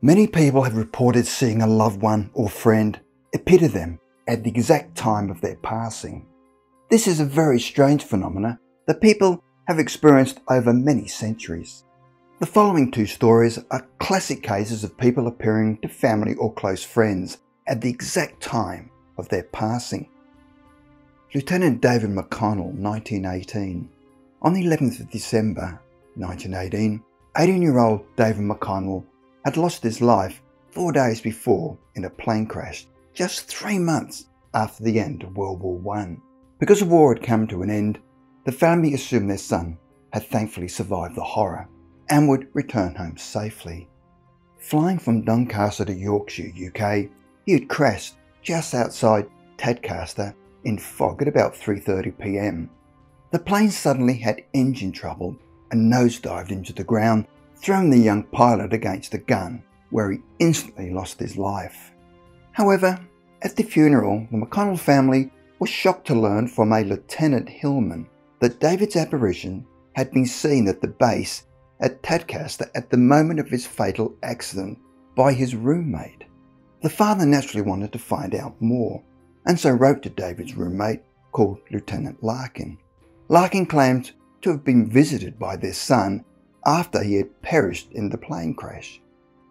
Many people have reported seeing a loved one or friend appear to them at the exact time of their passing. This is a very strange phenomenon that people have experienced over many centuries. The following two stories are classic cases of people appearing to family or close friends at the exact time of their passing. Lieutenant David McConnell, 1918. On the 11th of December 1918, 18-year-old David McConnell had lost his life 4 days before in a plane crash, just 3 months after the end of World War I. Because the war had come to an end, the family assumed their son had thankfully survived the horror and would return home safely. Flying from Doncaster to Yorkshire, UK, he had crashed just outside Tadcaster in fog at about 3:30 p.m. The plane suddenly had engine trouble and nosedived into the ground, throwing the young pilot against the gun, where he instantly lost his life. However, at the funeral, the McConnell family was shocked to learn from a Lieutenant Hillman that David's apparition had been seen at the base at Tadcaster at the moment of his fatal accident by his roommate. The father naturally wanted to find out more, and so wrote to David's roommate, called Lieutenant Larkin. Larkin claimed to have been visited by their son after he had perished in the plane crash.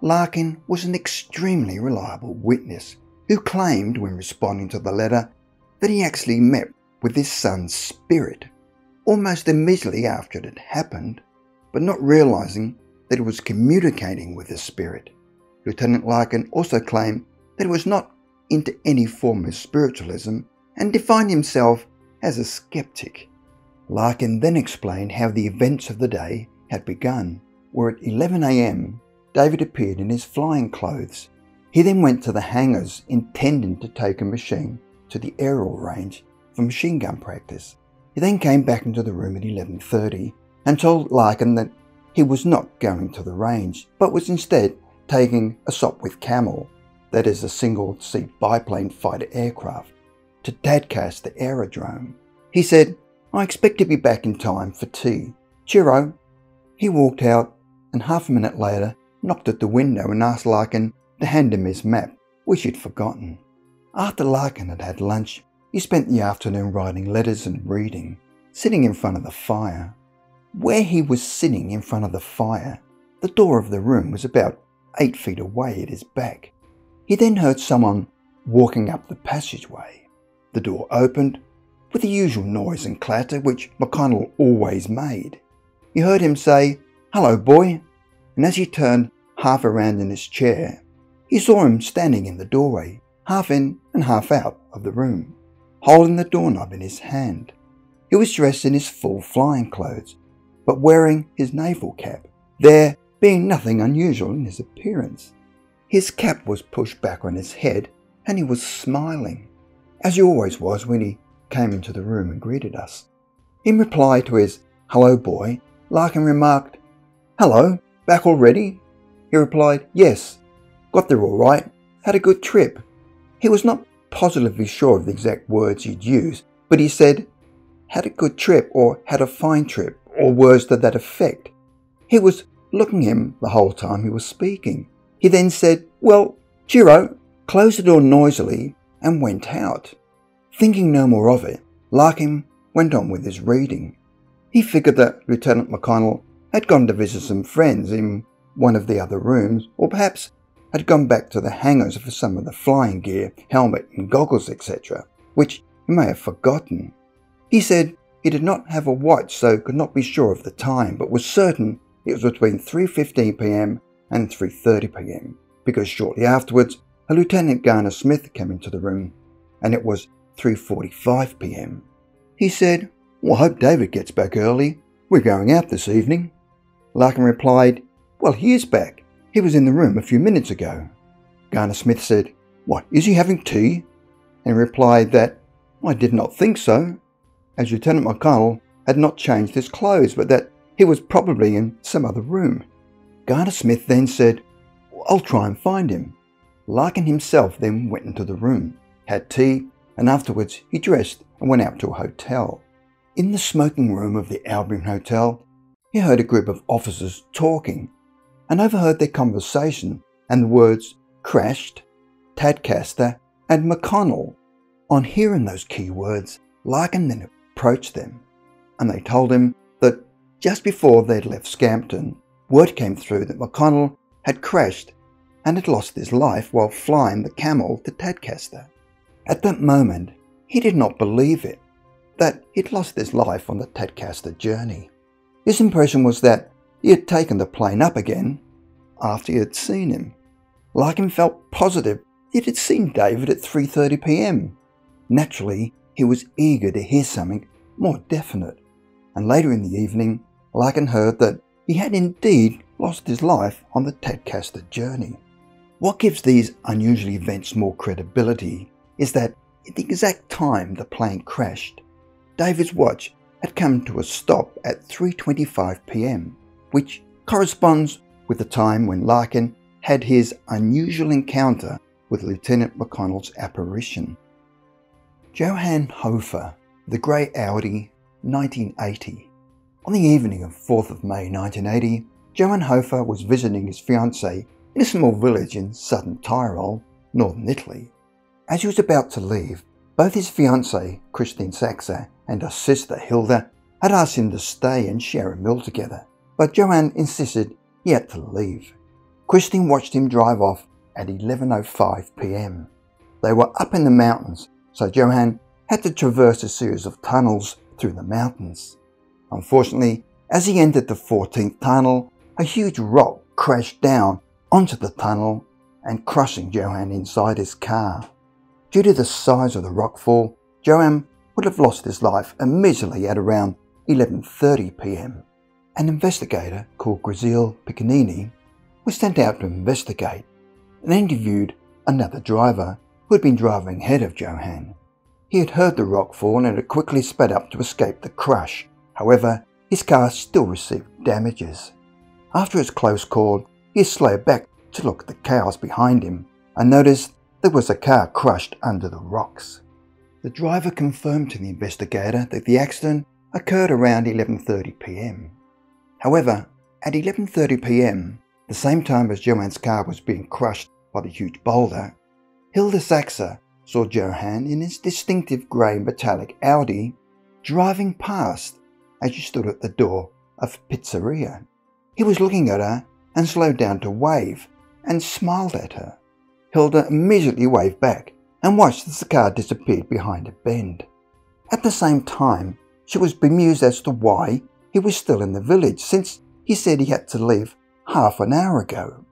Larkin was an extremely reliable witness who claimed, when responding to the letter, that he actually met with his son's spirit almost immediately after it had happened, but not realising that it was communicating with the spirit. Lieutenant Larkin also claimed that he was not into any form of spiritualism and defined himself as a skeptic. Larkin then explained how the events of the day had begun, where at 11 a.m. David appeared in his flying clothes. He then went to the hangars intending to take a machine to the aerial range for machine gun practice. He then came back into the room at 11:30 and told Larkin that he was not going to the range, but was instead taking a Sopwith Camel, that is a single-seat biplane fighter aircraft, to Tadcaster Aerodrome. He said, "I expect to be back in time for tea. Cheerio." He walked out and half a minute later knocked at the window and asked Larkin to hand him his map, which he'd forgotten. After Larkin had had lunch, he spent the afternoon writing letters and reading, sitting in front of the fire. Where he was sitting in front of the fire, the door of the room was about 8 feet away at his back. He then heard someone walking up the passageway. The door opened, with the usual noise and clatter which McConnell always made. He heard him say, "Hello, boy," and as he turned half around in his chair, he saw him standing in the doorway, half in and half out of the room, holding the doorknob in his hand. He was dressed in his full flying clothes, but wearing his naval cap, there being nothing unusual in his appearance. His cap was pushed back on his head, and he was smiling, as he always was when he came into the room and greeted us. In reply to his "Hello, boy," Larkin remarked, "Hello, back already?" He replied, "Yes, got there all right, had a good trip." He was not positively sure of the exact words he'd used, but he said, "had a good trip," or "had a fine trip," or words to that effect. He was looking at him the whole time he was speaking. He then said, "Well, cheerio," closed the door noisily and went out. Thinking no more of it, Larkin went on with his reading. He figured that Lieutenant McConnell had gone to visit some friends in one of the other rooms, or perhaps had gone back to the hangars for some of the flying gear, helmet and goggles, etc., which he may have forgotten. He said he did not have a watch, so could not be sure of the time, but was certain it was between 3:15 p.m. and 3:30 p.m, because shortly afterwards a Lieutenant Garner Smith came into the room, and it was 3:45 p.m. He said, "Well, I hope David gets back early. We're going out this evening." Larkin replied, "Well, he is back. He was in the room a few minutes ago." Garner Smith said, "What, is he having tea?" And replied that, "I did not think so," as Lieutenant McConnell had not changed his clothes, but that he was probably in some other room. Garner Smith then said, "I'll try and find him." Larkin himself then went into the room, had tea, and afterwards he dressed and went out to a hotel. In the smoking room of the Albion Hotel, he heard a group of officers talking and overheard their conversation and the words crashed, Tadcaster and McConnell. On hearing those key words, Larkin then approached them, and they told him that just before they'd left Scampton, word came through that McConnell had crashed and had lost his life while flying the camel to Tadcaster. At that moment, he did not believe it, that he'd lost his life on the Tadcaster journey. His impression was that he had taken the plane up again after he had seen him. Larkin felt positive he had seen David at 3:30 p.m. Naturally, he was eager to hear something more definite, and later in the evening, Larkin heard that he had indeed lost his life on the Tadcaster journey. What gives these unusual events more credibility is that at the exact time the plane crashed, David's watch had come to a stop at 3:25 p.m, which corresponds with the time when Larkin had his unusual encounter with Lieutenant McConnell's apparition. Johann Hofer, the grey Audi, 1980. On the evening of 4th of May 1980, Johann Hofer was visiting his fiancée in a small village in southern Tyrol, northern Italy. As he was about to leave, both his fiancée, Christine Saxer, and her sister, Hilda, had asked him to stay and share a meal together, but Johann insisted he had to leave. Christine watched him drive off at 11:05 p.m. They were up in the mountains, so Johann had to traverse a series of tunnels through the mountains. Unfortunately, as he entered the 14th tunnel, a huge rock crashed down onto the tunnel and crushing Johann inside his car. Due to the size of the rockfall, Johann would have lost his life immediately at around 11:30 p.m. An investigator called Griselle Piccinini was sent out to investigate and interviewed another driver who had been driving ahead of Johann. He had heard the rock fall and had quickly sped up to escape the crush. However, his car still received damages. After his close call, he slowed back to look at the chaos behind him and noticed there was a car crushed under the rocks. The driver confirmed to the investigator that the accident occurred around 11:30 p.m. However, at 11:30 p.m, the same time as Johann's car was being crushed by the huge boulder, Hilda Saxer saw Johann in his distinctive grey metallic Audi driving past as she stood at the door of a pizzeria. He was looking at her and slowed down to wave and smiled at her. Hilda immediately waved back and watched as the car disappeared behind a bend. At the same time, she was bemused as to why he was still in the village, since he said he had to leave half an hour ago.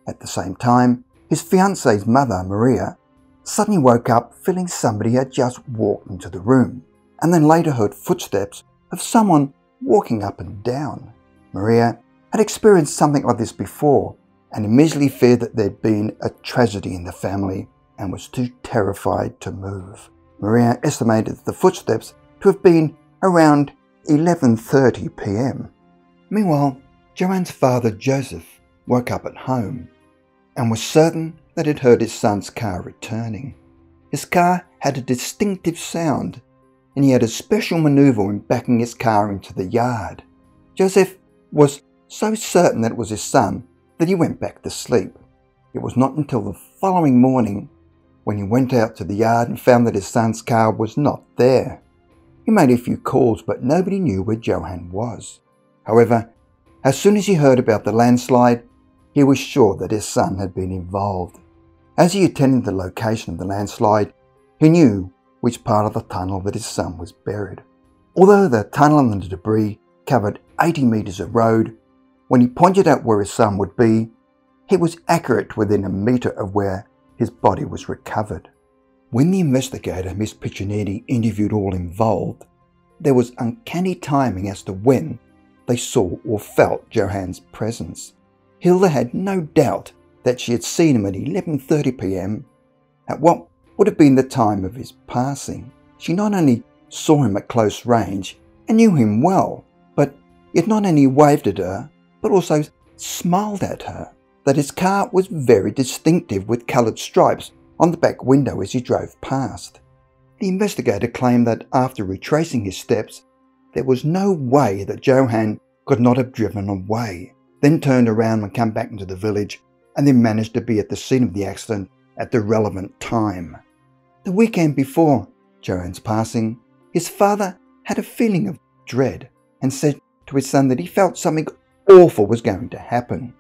At the same time, his fiancée's mother, Maria, suddenly woke up feeling somebody had just walked into the room, and then later heard footsteps of someone walking up and down. Maria had experienced something like this before and immediately feared that there'd been a tragedy in the family and was too terrified to move. Maria estimated the footsteps to have been around 11:30 p.m. Meanwhile, Johan's father, Joseph, woke up at home and was certain that he'd heard his son's car returning. His car had a distinctive sound, and he had a special manoeuvre in backing his car into the yard. Joseph was so certain that it was his son that he went back to sleep. It was not until the following morning when he went out to the yard and found that his son's car was not there. He made a few calls, but nobody knew where Johann was. However, as soon as he heard about the landslide, he was sure that his son had been involved. As he attended the location of the landslide, he knew which part of the tunnel that his son was buried. Although the tunnel and the debris covered 80 metres of road, when he pointed out where his son would be, he was accurate within a metre of where his body was recovered. When the investigator, Miss Piccinini, interviewed all involved, there was uncanny timing as to when they saw or felt Johann's presence. Hilda had no doubt that she had seen him at 11:30 p.m, at what would have been the time of his passing. She not only saw him at close range and knew him well, but yet not only waved at her, but also smiled at her. That his car was very distinctive with coloured stripes on the back window as he drove past. The investigator claimed that after retracing his steps, there was no way that Johann could not have driven away, then turned around and come back into the village and then managed to be at the scene of the accident at the relevant time. The weekend before Johan's passing, his father had a feeling of dread and said to his son that he felt something awful was going to happen.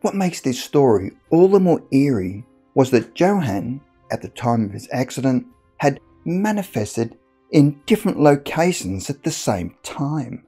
What makes this story all the more eerie was that Johan, at the time of his accident, had manifested in different locations at the same time.